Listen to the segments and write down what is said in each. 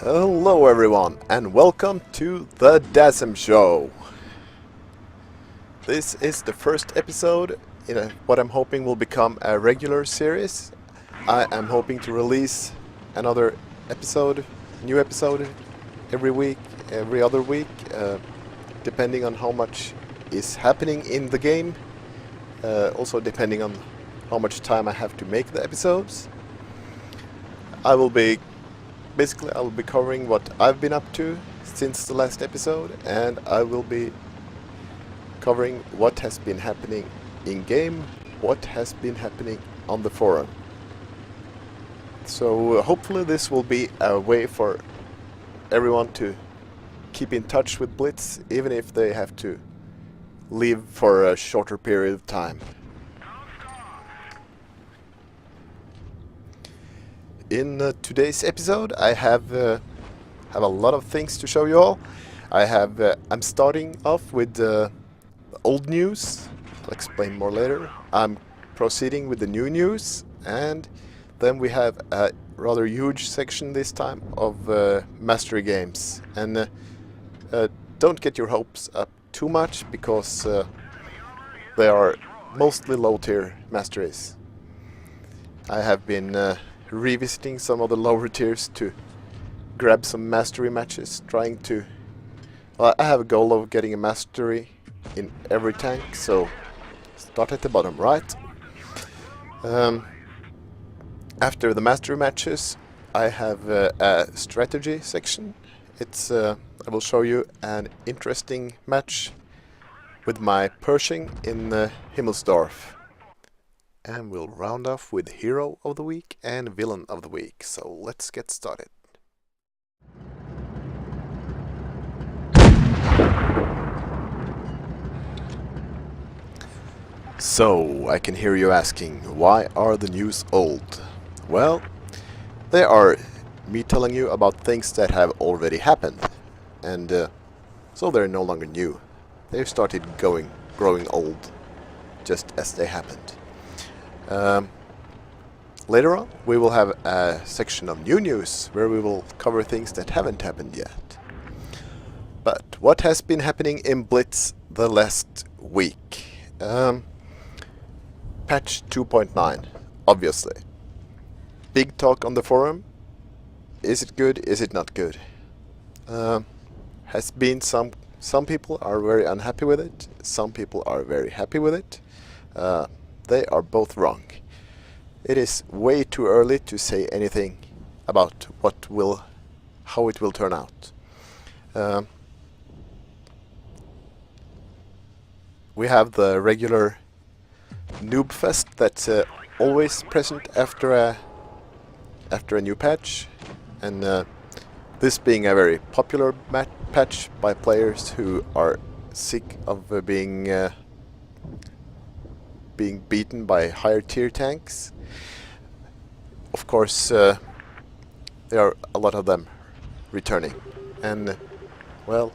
Hello everyone and welcome to the Dassem show. This is the first episode in what I'm hoping will become a regular series. I am hoping to release another new episode every week, every other week, depending on how much is happening in the game. Also depending on how much time I have to make the episodes. I will be covering what I've been up to since the last episode, and I will be covering what has been happening in-game, what has been happening on the forum. So hopefully this will be a way for everyone to keep in touch with Blitz, even if they have to leave for a shorter period of time. In today's episode, I have a lot of things to show you all. I'm starting off with the old news. I'll explain more later. I'm proceeding with the new news, and then we have a rather huge section this time of mastery games. And don't get your hopes up too much, because they are mostly low-tier masteries. I have been revisiting some of the lower tiers to grab some mastery matches, I have a goal of getting a mastery in every tank, so start at the bottom right. After the mastery matches, I have a strategy section. I will show you an interesting match with my Pershing in Himmelsdorf. And we'll round off with Hero of the Week and Villain of the Week. So let's get started. So, I can hear you asking, why are the news old? Well, they are me telling you about things that have already happened. And so they're no longer new. They've started growing old, just as they happened. Later on, we will have a section of new news where we will cover things that haven't happened yet. But what has been happening in Blitz the last week? Patch 2.9, obviously. Big talk on the forum. Is it good? Is it not good? Has been some people are very unhappy with it. Some people are very happy with it. They are both wrong. It is way too early to say anything about how it will turn out. We have the regular noob fest that's always present after a new patch, and this being a very popular patch by players who are sick of being beaten by higher tier tanks. Of course, there are a lot of them returning, and well,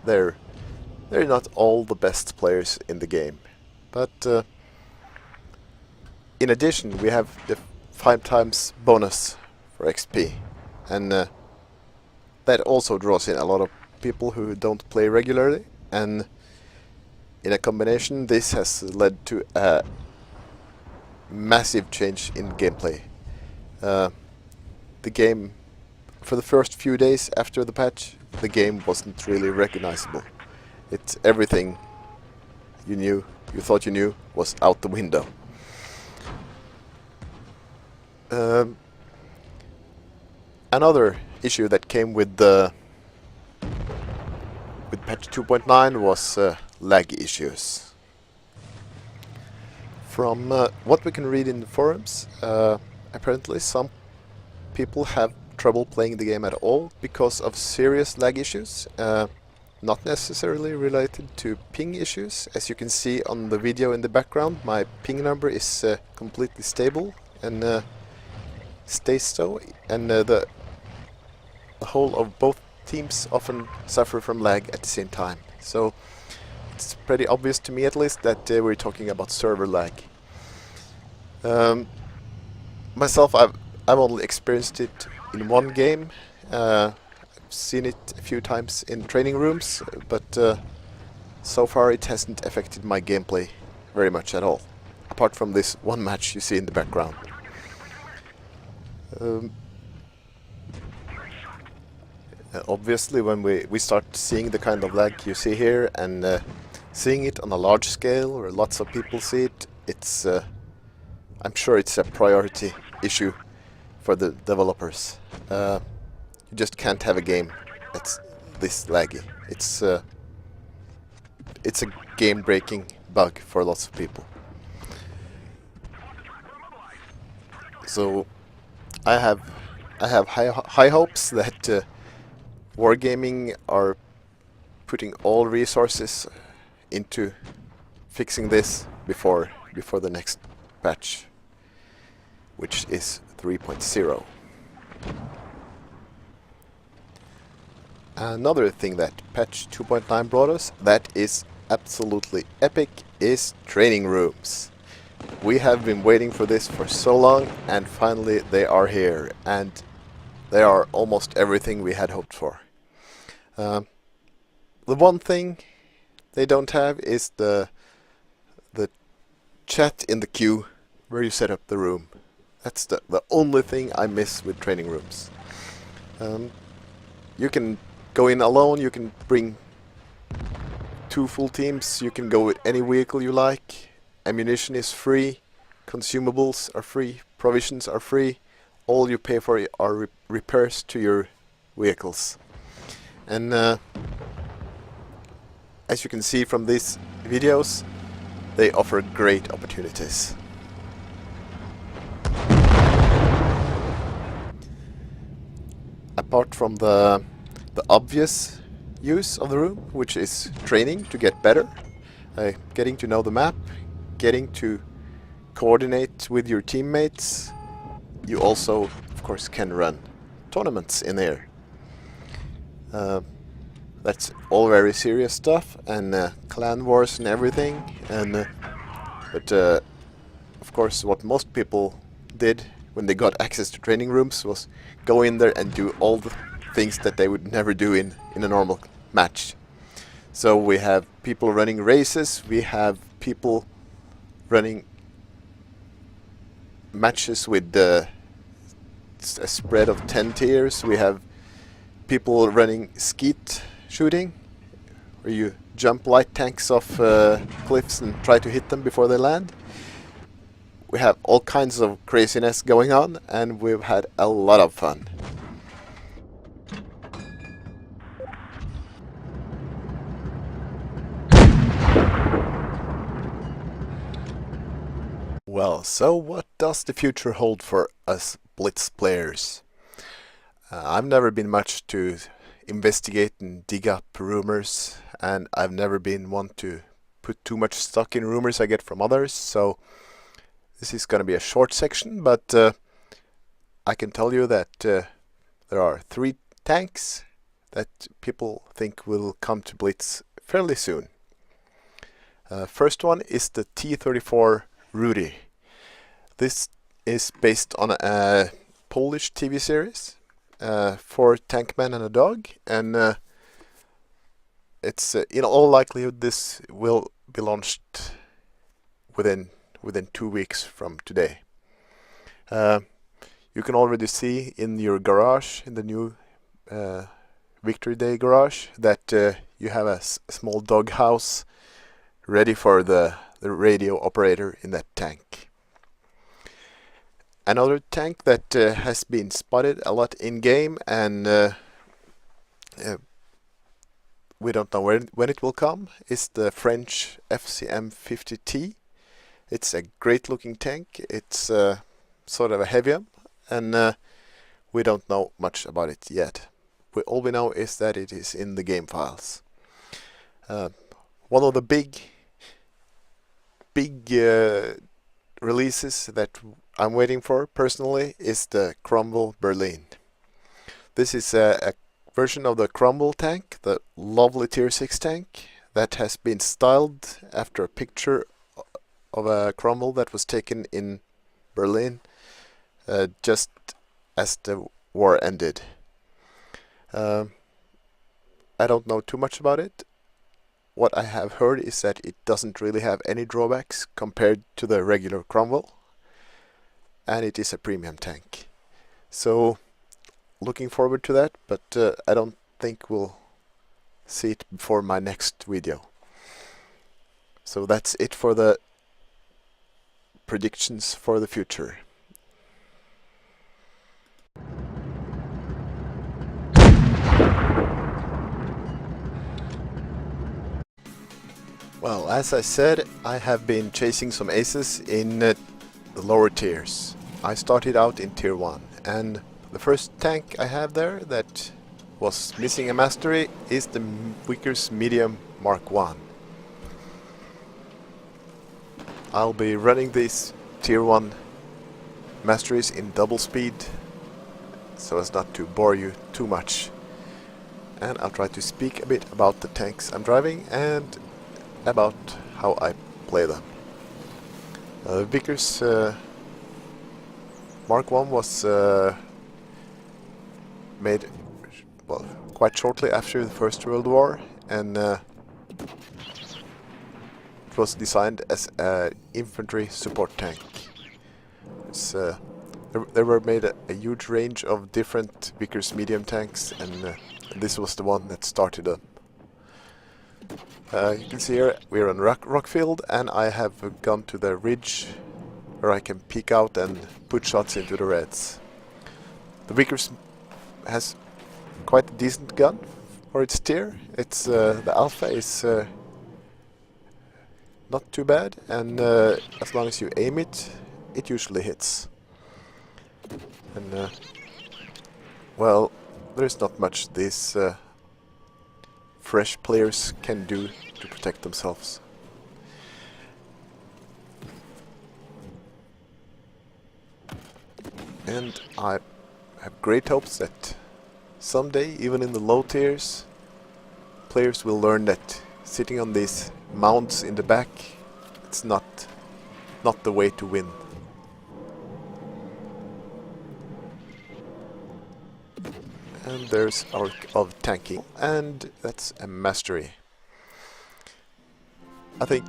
they're not all the best players in the game. But in addition, we have the 5 times bonus for XP, and that also draws in a lot of people who don't play regularly, and in a combination, this has led to a massive change in gameplay. The game, for the first few days after the patch, the game wasn't really recognizable. It's everything you thought you knew, was out the window. Another issue that came with patch 2.9 was lag issues. From what we can read in the forums, apparently some people have trouble playing the game at all because of serious lag issues, not necessarily related to ping issues. As you can see on the video in the background, my ping number is completely stable and stays so, and the whole of both teams often suffer from lag at the same time. So it's pretty obvious to me, at least, that we're talking about server lag. Myself, I've only experienced it in one game, I've seen it a few times in training rooms, but so far it hasn't affected my gameplay very much at all, apart from this one match you see in the background. Obviously, when we start seeing the kind of lag you see here, and seeing it on a large scale where lots of people see it, it's I'm sure it's a priority issue for the developers. You just can't have a game that's this laggy. It's a game-breaking bug for lots of people. So I have high hopes that Wargaming are putting all resources into fixing this before the next patch, which is 3.0. Another thing that patch 2.9 brought us that is absolutely epic is training rooms. We have been waiting for this for so long, and finally they are here, and they are almost everything we had hoped for. The one thing they don't have is the chat in the queue where you set up the room. That's the only thing I miss with training rooms. You can go in alone, you can bring 2 full teams, you can go with any vehicle you like, ammunition is free, consumables are free, provisions are free, all you pay for are repairs to your vehicles. And as you can see from these videos, they offer great opportunities. Apart from the obvious use of the room, which is training to get better, getting to know the map, getting to coordinate with your teammates, you also, of course, can run tournaments in there. That's all very serious stuff, and clan wars and everything, and but of course what most people did when they got access to training rooms was go in there and do all the things that they would never do in a normal match. So we have people running races, we have people running matches with a spread of 10 tiers, we have people running skeet shooting, where you jump light tanks off cliffs and try to hit them before they land. We have all kinds of craziness going on, and we've had a lot of fun. Well, so what does the future hold for us Blitz players? I've never been much to investigate and dig up rumors, and I've never been one to put too much stock in rumors I get from others, so this is going to be a short section, but I can tell you that there are 3 tanks that people think will come to Blitz fairly soon. First one is the T-34 Rudy. This is based on a Polish TV series, 4 tankmen and a dog, and it's in all likelihood this will be launched within 2 weeks from today. You can already see in your garage, in the new Victory Day garage, that you have a small doghouse ready for the radio operator in that tank. Another tank that has been spotted a lot in game, and we don't know when it will come, is the French FCM-50T. It's a great looking tank. It's sort of a heavium, and we don't know much about it yet. All we know is that it is in the game files. One of the big releases that I'm waiting for personally is the Cromwell Berlin. This is a version of the Cromwell tank, the lovely Tier 6 tank, that has been styled after a picture of a Cromwell that was taken in Berlin just as the war ended. Um, I don't know too much about it. What I have heard is that it doesn't really have any drawbacks compared to the regular Cromwell, and it is a premium tank. So, looking forward to that, but I don't think we'll see it before my next video. So that's it for the predictions for the future. Well, as I said, I have been chasing some aces in the lower tiers. I started out in tier 1, and the first tank I have there that was missing a mastery is the Vickers Medium Mark 1. I'll be running these tier 1 masteries in double speed so as not to bore you too much. And I'll try to speak a bit about the tanks I'm driving and about how I play them. Vickers Mark 1 was made quite shortly after the First World War, and it was designed as an infantry support tank. There were made a huge range of different Vickers medium tanks, and this was the one that started up. You can see here we're on Rockfield, and I have gone to the ridge where I can peek out and put shots into the reds. The Vickers has quite a decent gun for its tier. It's the Alpha is not too bad, and as long as you aim it, it usually hits. And well, there's not much these fresh players can do to protect themselves. And I have great hopes that someday, even in the low tiers, players will learn that sitting on these mounts in the back, it's not the way to win. And there's Arc of Tanking, and that's a mastery. I think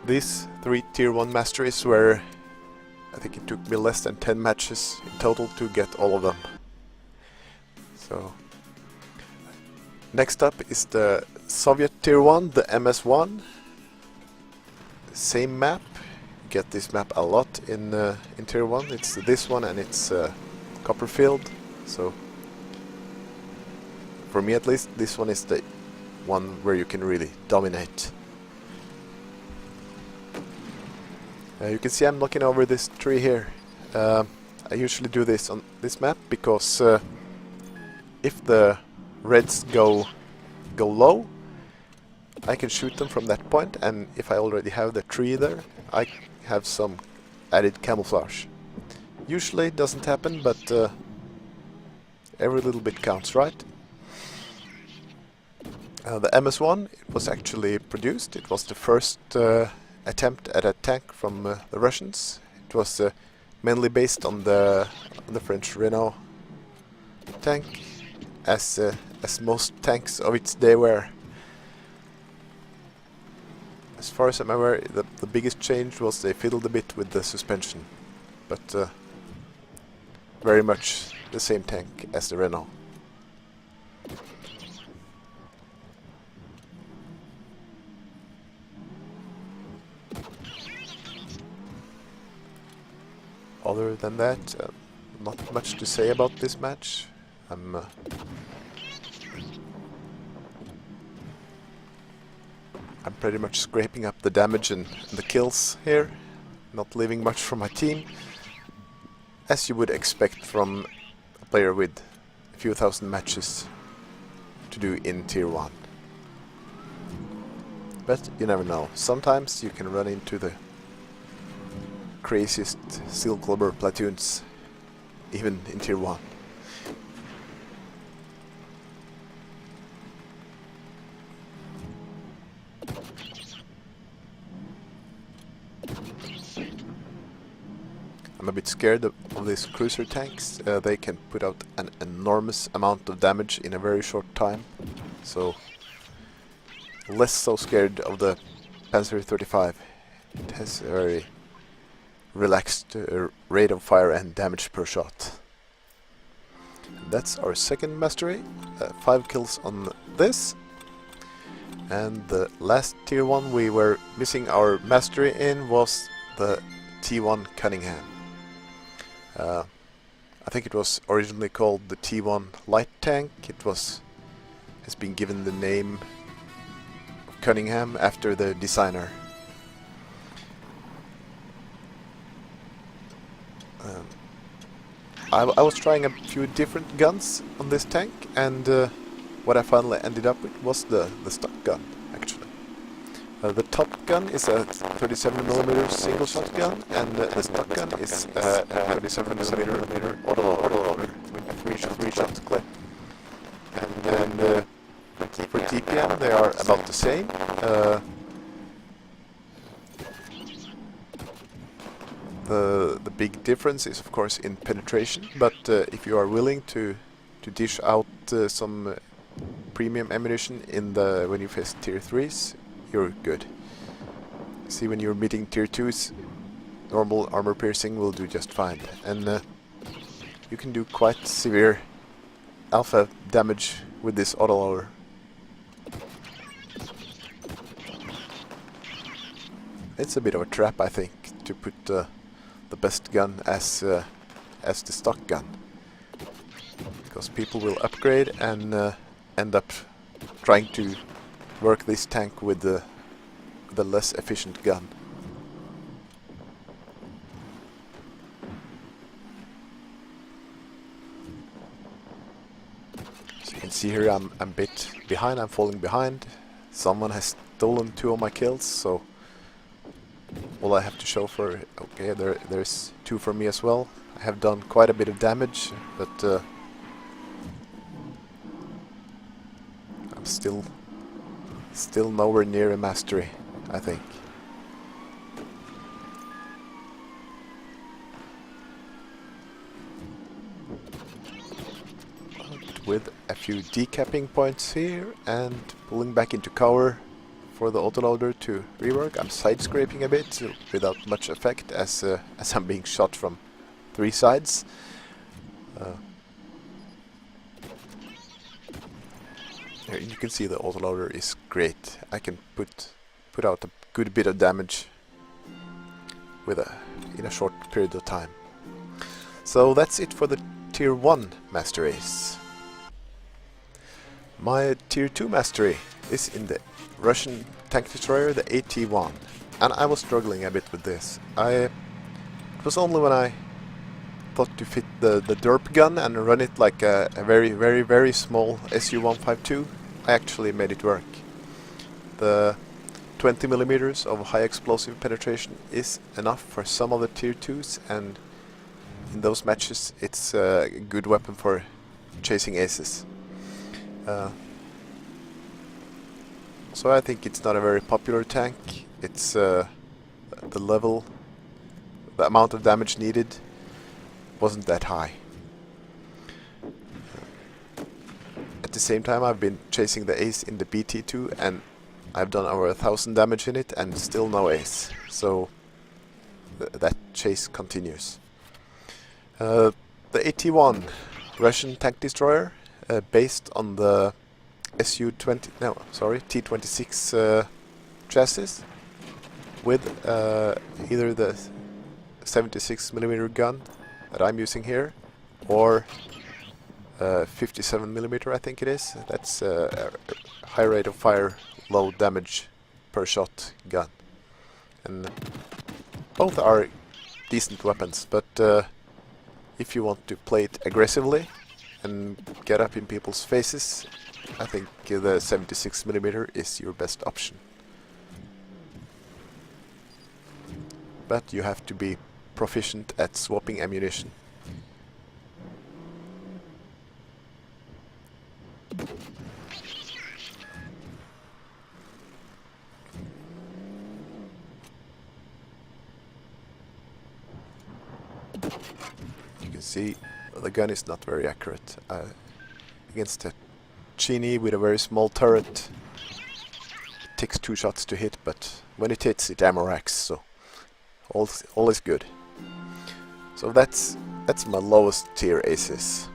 these 3 tier 1 masteries were, I think it took me less than 10 matches in total to get all of them. So next up is the Soviet tier 1, the MS1. Same map. You get this map a lot in tier 1. It's this one, and it's Copperfield. So for me at least, this one is the one where you can really dominate. You can see I'm looking over this tree here. I usually do this on this map because if the reds go low, I can shoot them from that point, and if I already have the tree there, I have some added camouflage. Usually it doesn't happen, but every little bit counts, right? The MS-1, it was actually produced. It was the first attempt at a tank from the Russians. It was mainly based on the French Renault tank, as most tanks of its day were. As far as I'm aware, the biggest change was they fiddled a bit with the suspension, but very much the same tank as the Renault. Other than that, not much to say about this match. I'm pretty much scraping up the damage and the kills here, not leaving much for my team, as you would expect from a player with a few thousand matches to do in tier 1. But you never know. Sometimes you can run into the craziest Steel Clubber platoons, even in tier 1. I'm a a bit scared of these cruiser tanks. They can put out an enormous amount of damage in a very short time. So less so scared of the Panzer 35. It has a very relaxed rate of fire and damage per shot. That's our second mastery. 5 kills on this. And the last tier 1 we were missing our mastery in was the T1 Cunningham. I think it was originally called the T1 Light Tank. Has been given the name Cunningham after the designer. I was trying a few different guns on this tank, and what I finally ended up with was the stock gun, actually. The top gun is a 37mm single shot gun, and the stock gun is a 37mm autoloader with a 3-shot clip. And for TPM they are about the same. The big difference is of course in penetration, but if you are willing to dish out some premium ammunition when you face tier 3s, you're good. See, when you're meeting tier 2s, normal armor piercing will do just fine, and you can do quite severe alpha damage with this autoloader. It's a bit of a trap, I think, to put the best gun as the stock gun, because people will upgrade and end up trying to work this tank with the less efficient gun. As you can see here, I'm a bit behind. I'm falling behind. Someone has stolen 2 of my kills, so all I have to show for... Okay, there's 2 for me as well. I have done quite a bit of damage, but I'm still nowhere near a mastery, I think. But with a few decapping points here and pulling back into cover for the autoloader to rework, I'm side scraping a bit without much effect as I'm being shot from 3 sides. Here you can see the autoloader is great. I can put out a good bit of damage in a short period of time. So that's it for the tier 1 masteries. My tier 2 mastery is in the Russian tank destroyer, the AT-1, and I was struggling a bit with this. It was only when I thought to fit the derp gun and run it like a very small Su-152, I actually made it work. The 20mm of high explosive penetration is enough for some of the tier 2s, and in those matches it's a good weapon for chasing aces. So I think it's not a very popular tank. It's the amount of damage needed wasn't that high. At the same time, I've been chasing the ace in the BT2, and I've done over 1000 damage in it and still no ace. So that chase continues. The AT-1 Russian tank destroyer, based on the T26 chassis, with either the 76mm gun that I'm using here, or 57mm, I think it is. That's a high rate of fire, low damage per shot gun. And both are decent weapons, but if you want to play it aggressively and get up in people's faces, I think the 76mm is your best option. But you have to be proficient at swapping ammunition. see, the gun is not very accurate. Against a Genie with a very small turret, it takes 2 shots to hit, but when it hits, it ammo racks, so all is good. So that's my lowest tier aces.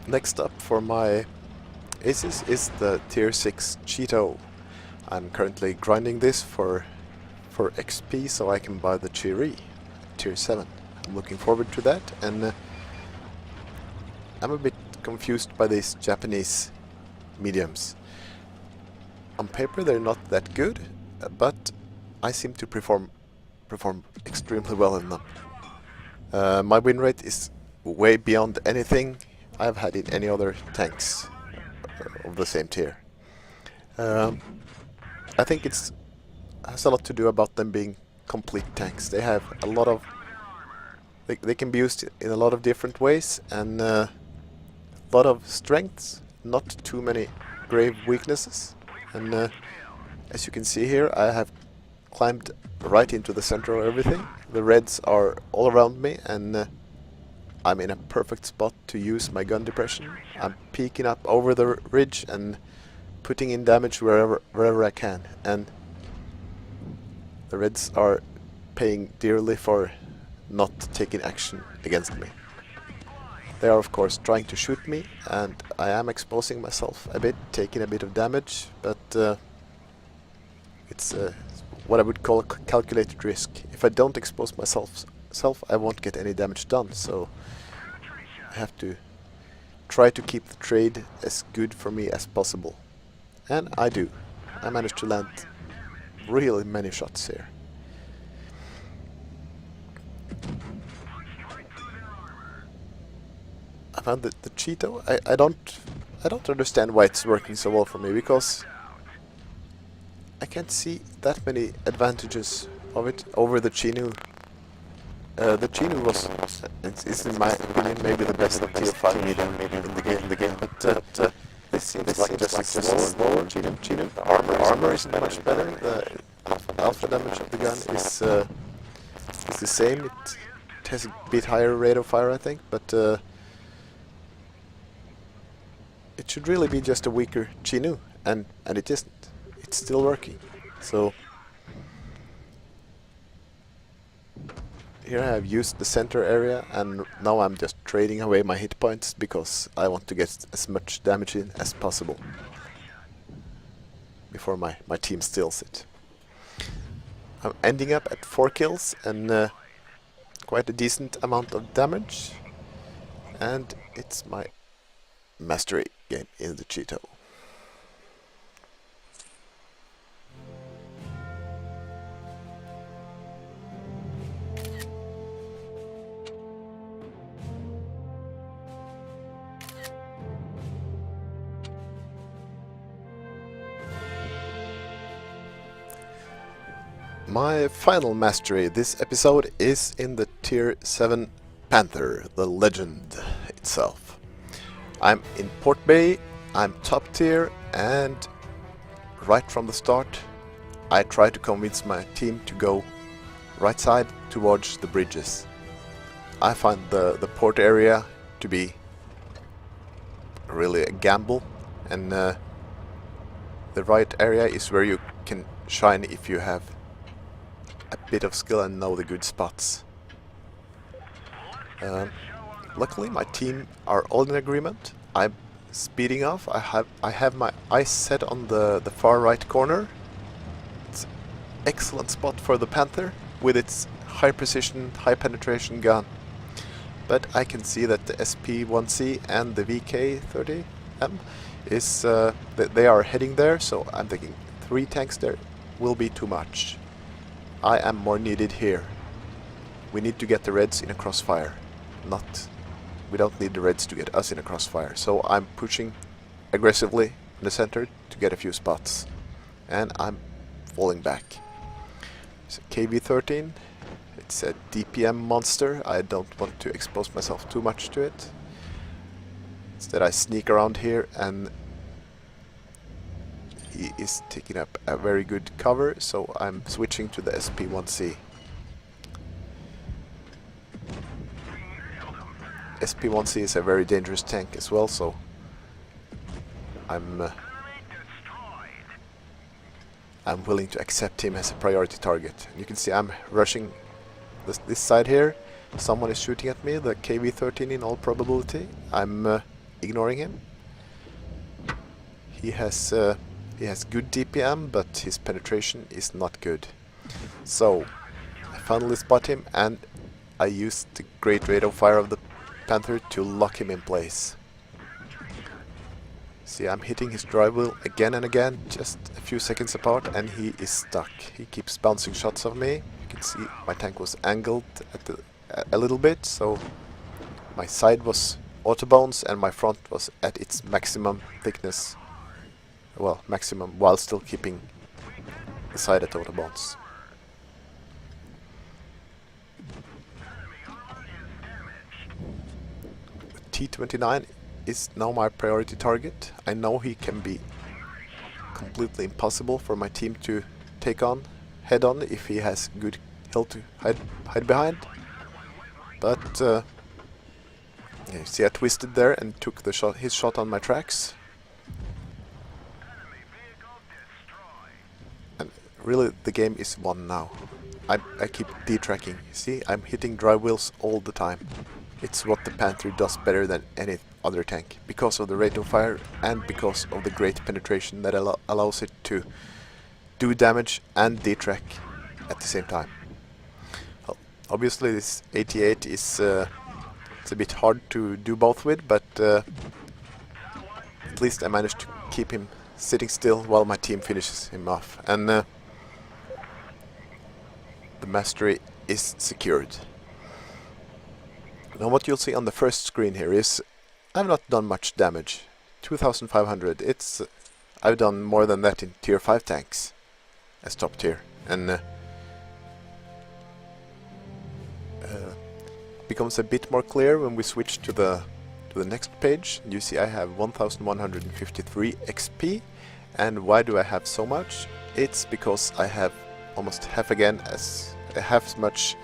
Next up for my aces is the tier 6 Cheeto. I'm currently grinding this for XP so I can buy the Cheery tier 7. I'm looking forward to that, and I'm a bit confused by these Japanese mediums. On paper they're not that good, but I seem to perform extremely well in them. My win rate is way beyond anything I've had in any other tanks of the same tier. I think it has a lot to do about them being complete tanks. They have a lot of... They can be used in a lot of different ways, and a lot of strengths, not too many grave weaknesses. And as you can see here, I have climbed right into the center of everything. The reds are all around me, and I'm in a perfect spot to use my gun depression. I'm peeking up over the ridge and putting in damage wherever I can. And the reds are paying dearly for not taking action against me. They are of course trying to shoot me, and I am exposing myself a bit, taking a bit of damage, but it's what I would call a calculated risk. If I don't expose myself, I won't get any damage done, so I have to try to keep the trade as good for me as possible. And I do. I managed to land really many shots here. I found that the Cheeto, I don't understand why it's working so well for me, because I can't see that many advantages of it over the Chinu. The Chinu is in my opinion maybe the best tier 5 medium in the game, but this seems like just a slower Chinu. The armor isn't much better. The alpha damage of the gun is the same. It has a bit higher rate of fire, I think, but it should really be just a weaker Chinu, and it isn't. It's still working. So here I have used the center area, and now I'm just trading away my hit points because I want to get as much damage in as possible before my team steals it. I'm ending up at 4 kills and quite a decent amount of damage, and it's my mastery game in the Cheeto. My final mastery this episode is in the tier 7 Panther, the legend itself. I'm in Port Bay, I'm top tier, and right from the start I try to convince my team to go right side towards the bridges. I find the port area to be really a gamble, and the right area is where you can shine if you have a bit of skill and know the good spots. Luckily my team are all in agreement. I'm speeding off. I have my eyes set on the far right corner. It's an excellent spot for the Panther with its high precision, high penetration gun. But I can see that the SP-1C and the VK-30M is they are heading there, so I'm thinking 3 tanks there will be too much. I am more needed here. We need to get the Reds in a crossfire. We don't need the Reds to get us in a crossfire. So I'm pushing aggressively in the center to get a few spots. And I'm falling back. It's a KV-13. It's a DPM monster. I don't want to expose myself too much to it. Instead I sneak around here and he is taking up a very good cover, so I'm switching to the SP1C. SP1C is a very dangerous tank as well, so I'm willing to accept him as a priority target. You can see I'm rushing this side here. Someone is shooting at me, the KV-13 in all probability. I'm ignoring him. He has good DPM, but his penetration is not good. So I finally spot him, and I used the great rate of fire of the Panther to lock him in place. See, I'm hitting his drive wheel again and again, just a few seconds apart, and he is stuck. He keeps bouncing shots of me. You can see my tank was angled at a little bit, so my side was autobones and my front was at its maximum thickness. Well, maximum, while still keeping the side at autobones. T-29 is now my priority target. I know he can be completely impossible for my team to take on head on if he has good hill to hide behind. But you see, I twisted there and took his shot on my tracks. And really, the game is won now. I keep detracking. See, I'm hitting drive wheels all the time. It's what the Panther does better than any other tank, because of the rate of fire and because of the great penetration that allows it to do damage and detrack at the same time. Well, obviously this 88 is it's a bit hard to do both with, but at least I managed to keep him sitting still while my team finishes him off, and the mastery is secured. Now what you'll see on the first screen here is I've not done much damage. 2500. I've done more than that in tier 5 tanks as top tier, and becomes a bit more clear when we switch to the next page. You see I have 1153 XP, and why do I have so much? It's because I have almost half as much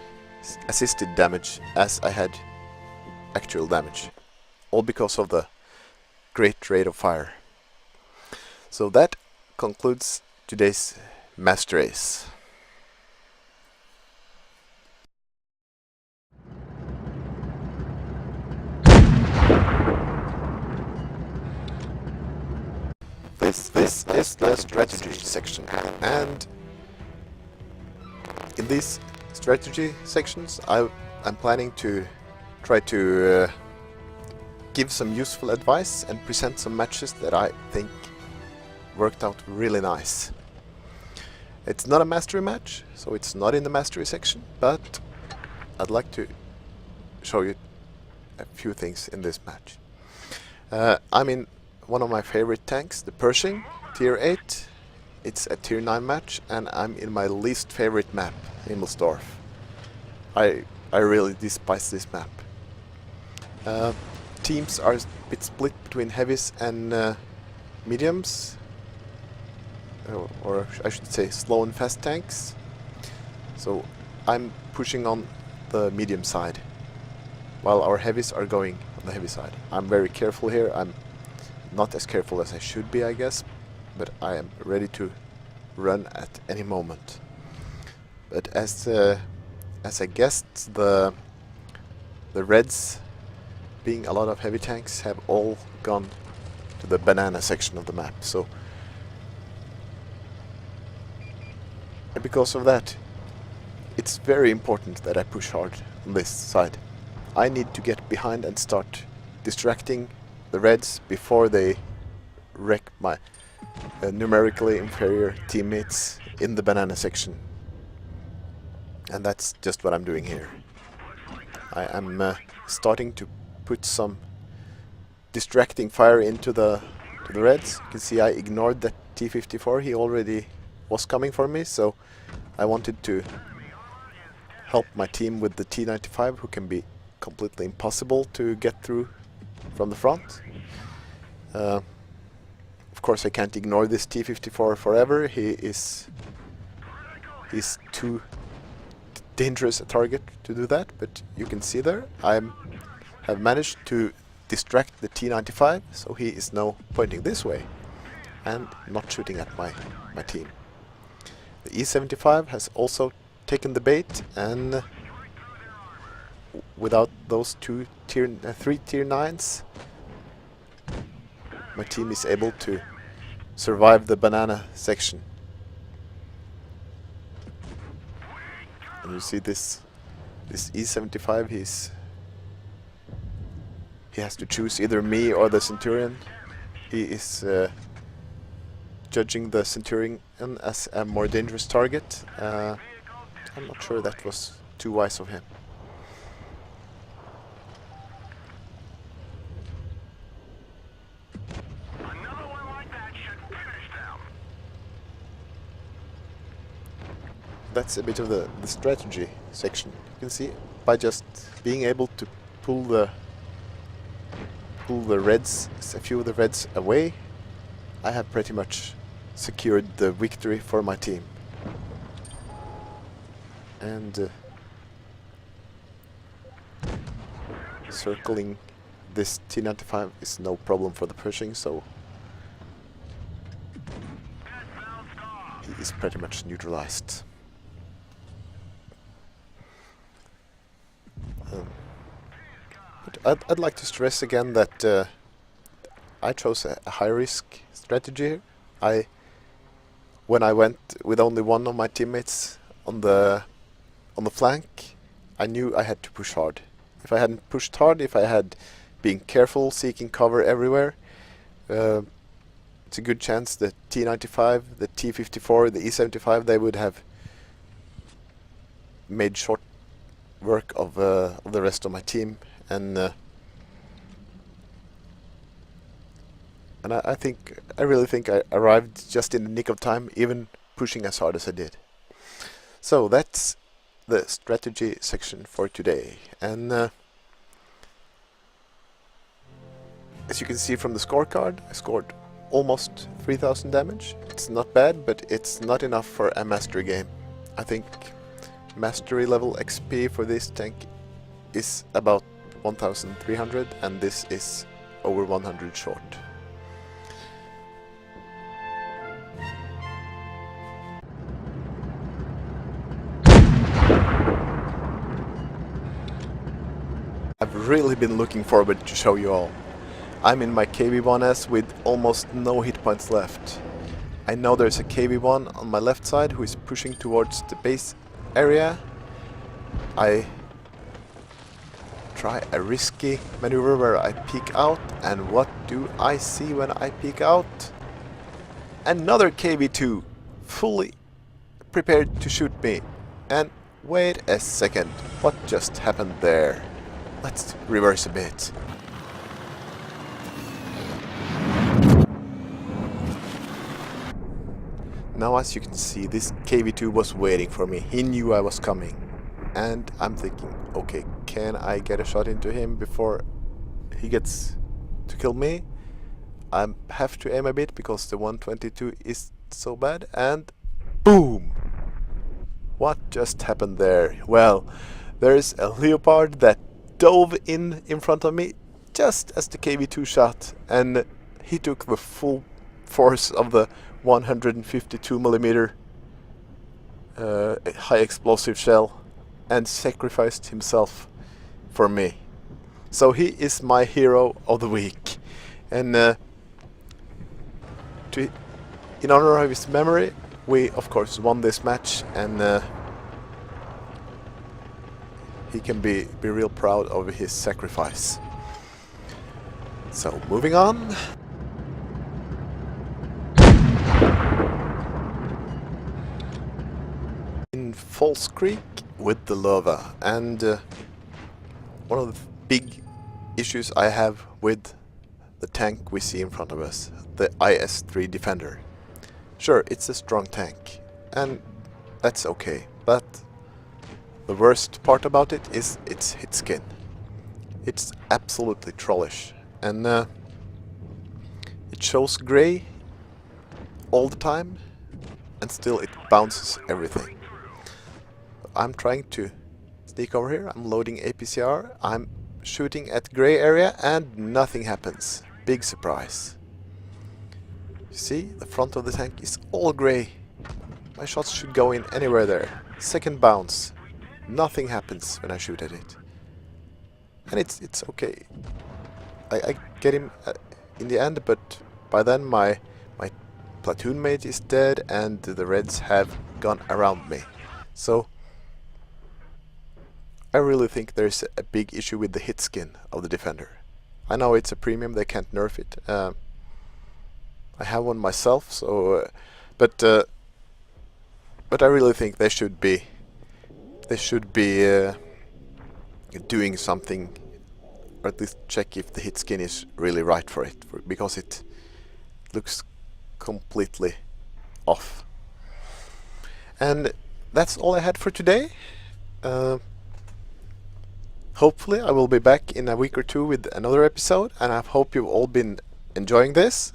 assisted damage as I had actual damage, all because of the great rate of fire. So that concludes today's Masteries. This is the strategy section, and in these strategy sections I'm planning to try to give some useful advice and present some matches that I think worked out really nice. It's not a mastery match, so it's not in the mastery section, but I'd like to show you a few things in this match. I'm in one of my favorite tanks, the Pershing, tier 8. It's a tier 9 match, and I'm in my least favorite map, Himmelsdorf. I really despise this map. Teams are a bit split between heavies and mediums, or I should say slow and fast tanks. So I'm pushing on the medium side, while our heavies are going on the heavy side. I'm very careful here. I'm not as careful as I should be, I guess, but I am ready to run at any moment. But as I guessed, the Reds, being a lot of heavy tanks, have all gone to the banana section of the map. So, and because of that, it's very important that I push hard on this side. I need to get behind and start distracting the Reds before they wreck my numerically inferior teammates in the banana section. And that's just what I'm doing here. I am starting to put some distracting fire into the Reds. You can see I ignored that T-54. He already was coming for me, so I wanted to help my team with the T-95, who can be completely impossible to get through from the front. Of course I can't ignore this T-54 forever. He's too dangerous a target to do that, but you can see there I have managed to distract the T-95, so he is now pointing this way and not shooting at my team. The E-75 has also taken the bait, and without those three tier 9s, my team is able to survive the banana section. And you see this E-75, he has to choose either me or the Centurion. He is judging the Centurion as a more dangerous target. I'm not sure that was too wise of him. That's a bit of the strategy section. You can see by just being able to pull the reds, a few of the reds away, I have pretty much secured the victory for my team. And circling this T-95 is no problem for the pushing, so he is pretty much neutralized. But I'd like to stress again that I chose a high-risk strategy here. When I went with only one of my teammates on the flank, I knew I had to push hard. If I hadn't pushed hard, if I had been careful, seeking cover everywhere, it's a good chance the T-95, the T-54, the E-75, they would have made short work of the rest of my team, and I really think I arrived just in the nick of time, even pushing as hard as I did. So that's the strategy section for today, and as you can see from the scorecard, I scored almost 3000 damage. It's not bad, but it's not enough for a mastery game. I think mastery level XP for this tank is about 1300, and this is over 100 short. I've really been looking forward to show you all. I'm in my KV-1S with almost no hit points left. I know there's a KV-1 on my left side who is pushing towards the base area. I try a risky maneuver where I peek out, and what do I see when I peek out? Another KV-2 fully prepared to shoot me. And wait a second, what just happened there? Let's reverse a bit. Now as you can see, this KV-2 was waiting for me. He knew I was coming. And I'm thinking, okay, can I get a shot into him before he gets to kill me? I have to aim a bit because the 122 is so bad, and boom! What just happened there? Well, there's a Leopard that dove in front of me just as the KV-2 shot, and he took the full force of the 152mm high explosive shell and sacrificed himself for me. So he is my hero of the week, and in honor of his memory, we of course won this match, and he can be real proud of his sacrifice. So moving on. In False Creek with the Lova, and one of the big issues I have with the tank we see in front of us, the IS-3 Defender. Sure, it's a strong tank, and that's okay, but the worst part about it is its hit skin. It's absolutely trollish, and it shows grey all the time, and still it bounces everything. I'm trying to sneak over here. I'm loading APCR. I'm shooting at gray area and nothing happens. Big surprise. You see, the front of the tank is all gray. My shots should go in anywhere there. Second bounce. Nothing happens when I shoot at it. And it's okay. I get him in the end, but by then my platoon mate is dead and the Reds have gone around me. So I really think there's a big issue with the hit skin of the Defender. I know it's a premium, they can't nerf it. I have one myself, so but I really think they should be doing something, or at least check if the hit skin is really right for it, because it looks completely off. And that's all I had for today. Hopefully I will be back in a week or two with another episode, and I hope you've all been enjoying this.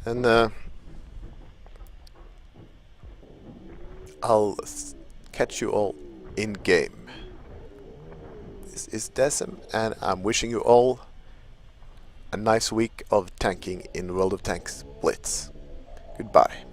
And I'll catch you all in game. This is Dassem, and I'm wishing you all a nice week of tanking in World of Tanks Blitz. Goodbye.